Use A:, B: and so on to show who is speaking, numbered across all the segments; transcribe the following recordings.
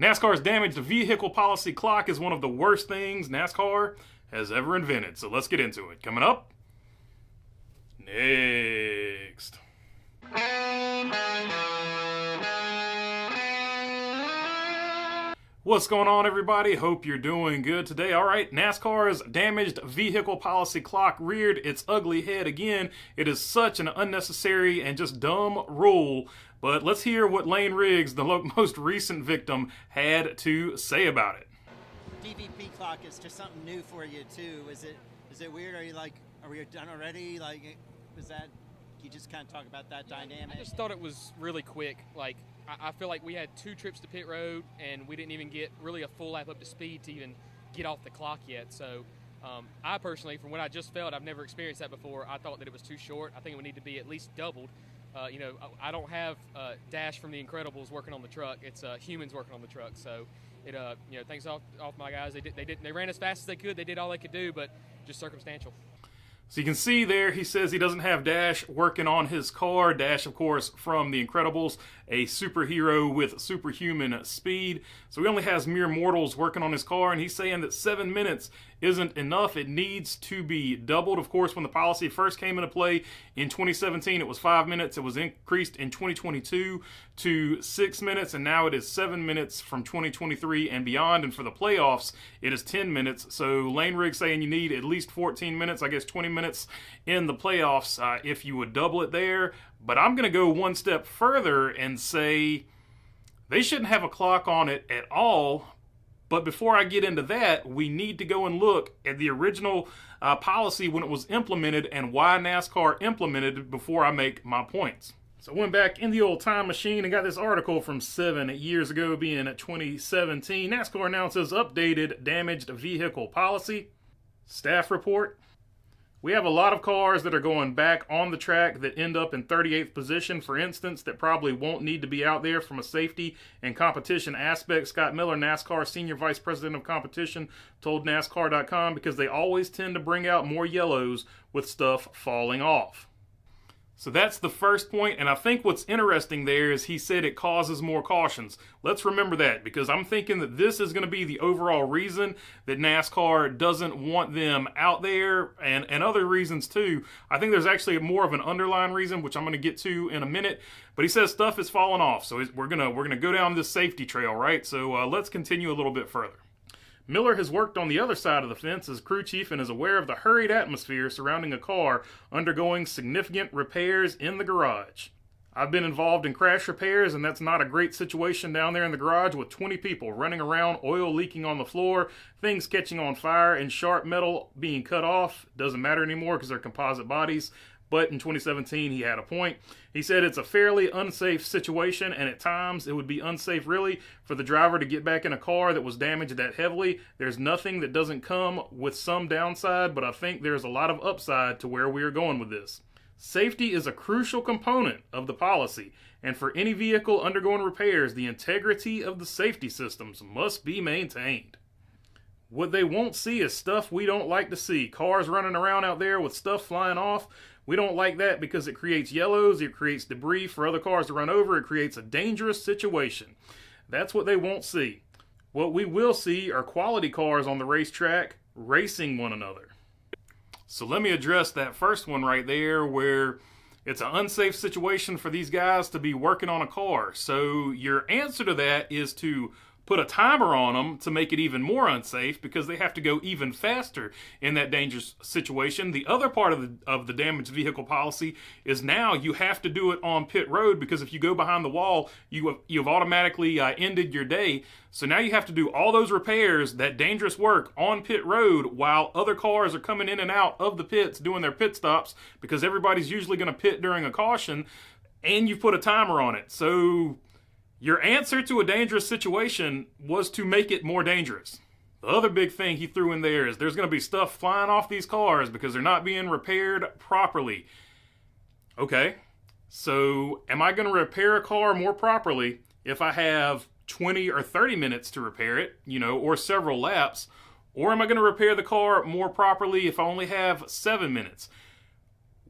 A: NASCAR's damaged vehicle policy clock is one of the worst things NASCAR has ever invented. So let's get into it. Coming up next. What's going on, everybody? Hope you're doing good today. All right, NASCAR's damaged vehicle policy clock reared its ugly head again. It is such an unnecessary and just dumb rule. But let's hear what Layne Riggs, the most recent victim, had to say about it.
B: DVP clock is just something new for you too. Is it weird? Are you like, are we done already? Like, is that? You just kind of talk about that dynamic.
C: I just thought it was really quick. Like, I feel like we had 2 trips to pit road and we didn't even get really a full lap up to speed to even get off the clock yet. So I personally, from what I just felt, I've never experienced that before. I thought that it was too short. I think it would need to be at least doubled. I don't have Dash from The Incredibles working on the truck. It's humans working on the truck. So it, thanks off my guys. They ran as fast as they could. They did all they could do, but just circumstantial.
A: So you can see there, he says he doesn't have Dash working on his car. Dash, of course, from The Incredibles, a superhero with superhuman speed. So he only has mere mortals working on his car, and he's saying that 7 minutes isn't enough. It needs to be doubled. Of course, when the policy first came into play in 2017, it was 5 minutes. It was increased in 2022 to 6 minutes, and now it is 7 minutes from 2023 and beyond. And for the playoffs, it is 10 minutes. So Layne Riggs saying you need at least 14 minutes, I guess 20 minutes in the playoffs if you would double it there. But I'm going to go one step further and say they shouldn't have a clock on it at all. But before I get into that, we need to go and look at the original policy when it was implemented and why NASCAR implemented it before I make my points. So I went back in the old time machine and got this article from 7 years ago, being 2017. NASCAR announces updated damaged vehicle policy. Staff report. We have a lot of cars that are going back on the track that end up in 38th position, for instance, that probably won't need to be out there from a safety and competition aspect. Scott Miller, NASCAR Senior Vice President of Competition, told NASCAR.com because they always tend to bring out more yellows with stuff falling off. So that's the first point, and I think what's interesting there is he said it causes more cautions. Let's remember that, because I'm thinking that this is going to be the overall reason that NASCAR doesn't want them out there, and other reasons too. I think there's actually more of an underlying reason, which I'm going to get to in a minute, but he says stuff is falling off, so we're gonna go down this safety trail, right? So let's continue a little bit further. Miller has worked on the other side of the fence as crew chief and is aware of the hurried atmosphere surrounding a car undergoing significant repairs in the garage. I've been involved in crash repairs, and that's not a great situation down there in the garage with 20 people running around, oil leaking on the floor, things catching on fire, and sharp metal being cut off. Doesn't matter anymore because they're composite bodies. But in 2017, he had a point. He said it's a fairly unsafe situation, and at times it would be unsafe, really, for the driver to get back in a car that was damaged that heavily. There's nothing that doesn't come with some downside, but I think there's a lot of upside to where we are going with this. Safety is a crucial component of the policy, and for any vehicle undergoing repairs, the integrity of the safety systems must be maintained. What they won't see is stuff we don't like to see. Cars running around out there with stuff flying off. We don't like that because it creates yellows, it creates debris for other cars to run over, it creates a dangerous situation. That's what they won't see. What we will see are quality cars on the racetrack racing one another. So let me address that first one right there, where it's an unsafe situation for these guys to be working on a car. So your answer to that is to put a timer on them to make it even more unsafe, because they have to go even faster in that dangerous situation. The other part of the damaged vehicle policy is now you have to do it on pit road, because if you go behind the wall, you've automatically ended your day. So now you have to do all those repairs, that dangerous work on pit road, while other cars are coming in and out of the pits doing their pit stops, because everybody's usually going to pit during a caution, and you've put a timer on it. So your answer to a dangerous situation was to make it more dangerous. The other big thing he threw in there is there's going to be stuff flying off these cars because they're not being repaired properly. Okay, so am I going to repair a car more properly if I have 20 or 30 minutes to repair it, or several laps? Or am I going to repair the car more properly if I only have 7 minutes?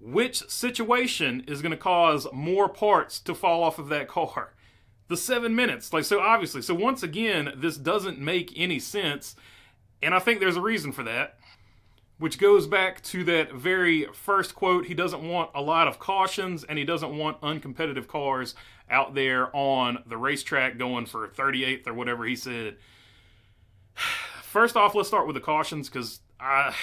A: Which situation is going to cause more parts to fall off of that car? the 7 minutes. Like, so obviously, so once again, this doesn't make any sense, and I think there's a reason for that, which goes back to that very first quote. He doesn't want a lot of cautions, and he doesn't want uncompetitive cars out there on the racetrack going for 38th or whatever he said. First off, let's start with the cautions, because I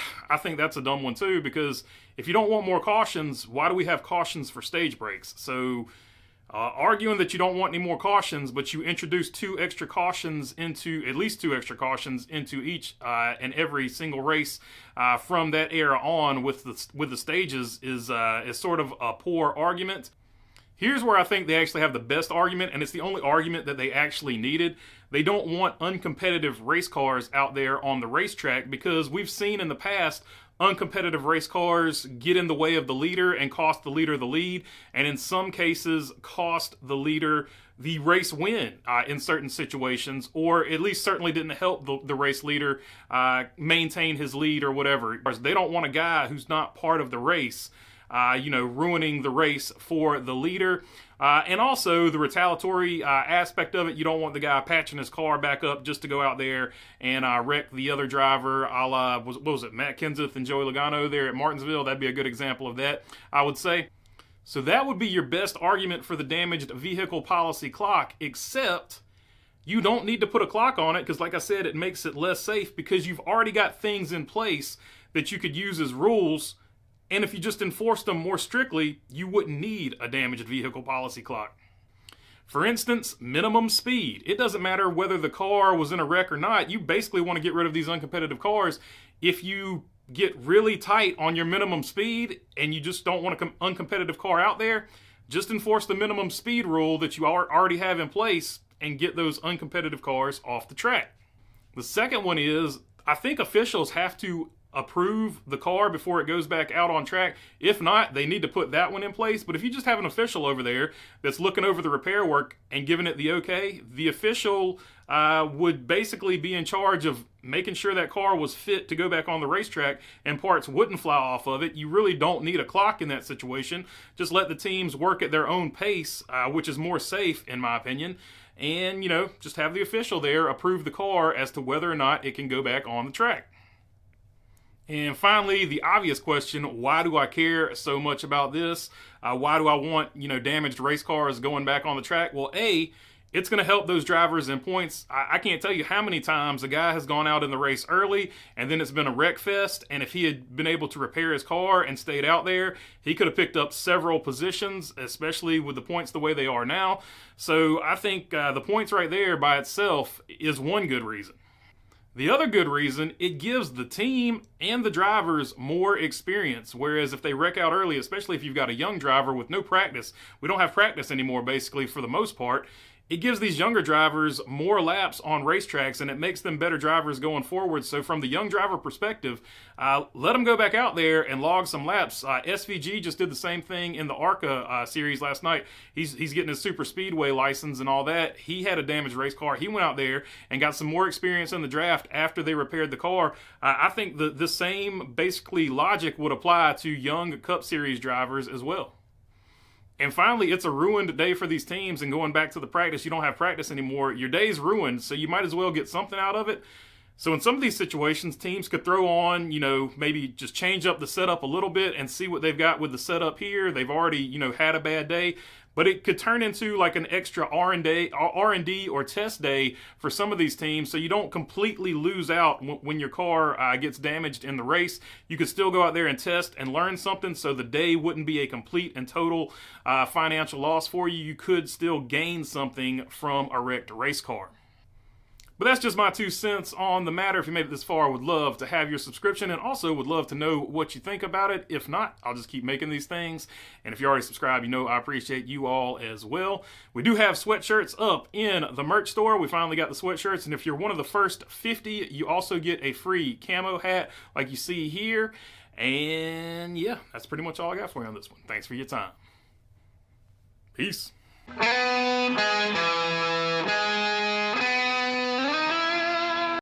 A: think that's a dumb one too, because if you don't want more cautions, why do we have cautions for stage breaks? So arguing that you don't want any more cautions, but you introduce at least two extra cautions into each and every single race from that era on with the stages is sort of a poor argument. Here's where I think they actually have the best argument, and it's the only argument that they actually needed. They don't want uncompetitive race cars out there on the racetrack, because we've seen in the past uncompetitive race cars get in the way of the leader and cost the leader the lead, and in some cases cost the leader the race win in certain situations, or at least certainly didn't help the race leader maintain his lead or whatever. They don't want a guy who's not part of the race ruining the race for the leader. And also the retaliatory aspect of it. You don't want the guy patching his car back up just to go out there and wreck the other driver, a la, what was it, Matt Kenseth and Joey Logano there at Martinsville. That'd be a good example of that, I would say. So that would be your best argument for the damaged vehicle policy clock, except you don't need to put a clock on it, because like I said, it makes it less safe, because you've already got things in place that you could use as rules. And if you just enforced them more strictly, you wouldn't need a damaged vehicle policy clock. For instance, minimum speed. It doesn't matter whether the car was in a wreck or not. You basically want to get rid of these uncompetitive cars. If you get really tight on your minimum speed and you just don't want an uncompetitive car out there, just enforce the minimum speed rule that you already have in place and get those uncompetitive cars off the track. The second one is, I think officials have to approve the car before it goes back out on track. If not, they need to put that one in place. But if you just have an official over there that's looking over the repair work and giving it the okay, the official would basically be in charge of making sure that car was fit to go back on the racetrack and parts wouldn't fly off of it. You really don't need a clock in that situation. Just let the teams work at their own pace, which is more safe in my opinion. And, just have the official there approve the car as to whether or not it can go back on the track. And finally, the obvious question, why do I care so much about this? Why do I want, damaged race cars going back on the track? Well, A, it's going to help those drivers in points. I can't tell you how many times a guy has gone out in the race early and then it's been a wreck fest. And if he had been able to repair his car and stayed out there, he could have picked up several positions, especially with the points the way they are now. So I think the points right there by itself is one good reason. The other good reason, it gives the team and the drivers more experience. Whereas if they wreck out early, especially if you've got a young driver with no practice, we don't have practice anymore basically for the most part, it gives these younger drivers more laps on racetracks and it makes them better drivers going forward. So from the young driver perspective, let them go back out there and log some laps. SVG just did the same thing in the ARCA series last night. He's getting his super speedway license and all that. He had a damaged race car. He went out there and got some more experience in the draft after they repaired the car. I think the same basically logic would apply to young Cup Series drivers as well. And finally, it's a ruined day for these teams, and going back to the practice, you don't have practice anymore. Your day's ruined, so you might as well get something out of it. So in some of these situations, teams could throw on, maybe just change up the setup a little bit and see what they've got with the setup here. They've already, had a bad day. But it could turn into like an extra R&D or test day for some of these teams, so you don't completely lose out when your car gets damaged in the race. You could still go out there and test and learn something, so the day wouldn't be a complete and total financial loss for you. You could still gain something from a wrecked race car. But that's just my 2 cents on the matter. If you made it this far, I would love to have your subscription and also would love to know what you think about it. If not, I'll just keep making these things. And if you're already subscribed, I appreciate you all as well. We do have sweatshirts up in the merch store. We finally got the sweatshirts. And if you're one of the first 50, you also get a free camo hat like you see here. And yeah, that's pretty much all I got for you on this one. Thanks for your time. Peace.